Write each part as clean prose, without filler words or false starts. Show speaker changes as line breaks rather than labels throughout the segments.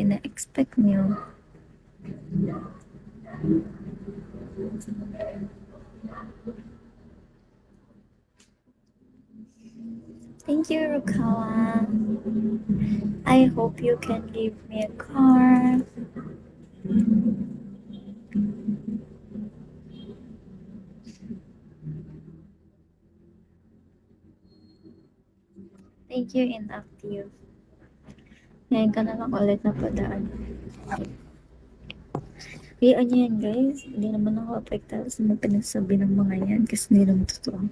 ina-expect niyo. Thank you, Rukawa. I hope you can give me a car. Thank you, inactive. Ngayon ka na lang ulit napadaan. Hayaan niyo yan, guys. Hindi naman ako apektado sa mga pinagsabi ng mga yan kasi hindi naman totoo.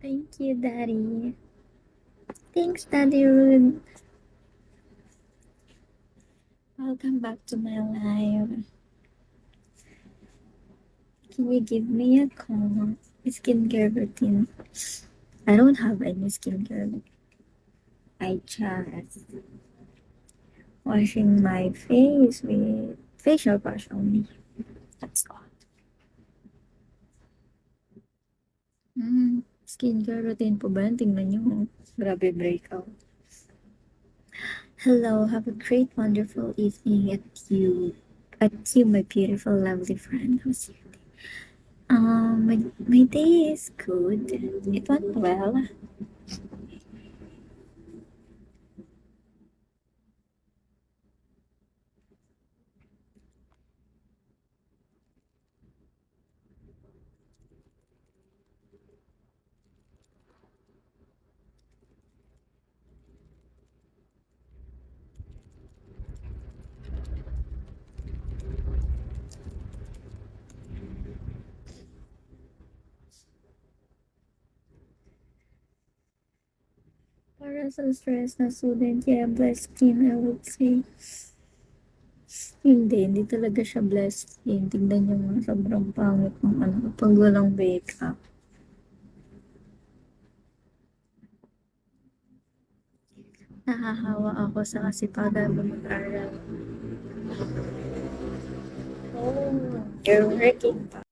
Thank you, Daddy. Thanks, Daddy Rude. Welcome back to my life. Can you give me a call? Skincare routine. I don't have any skincare. I just washing my face with facial wash only. That's all. Skincare routine po ba? Tingnan nyo. Grabe breakout. Hello, have a great, wonderful evening at you, my beautiful, lovely friend. How's your day? My day is good. It went well. Para sa stress na student, yeah, blessed skin, I would say. Hindi talaga siya blessed skin. Tignan niyo mga sobrang pangit ng ano, pag walang makeup. Nahahawa ako sa kasipagan mo mag-aral. Oh, you're working pa.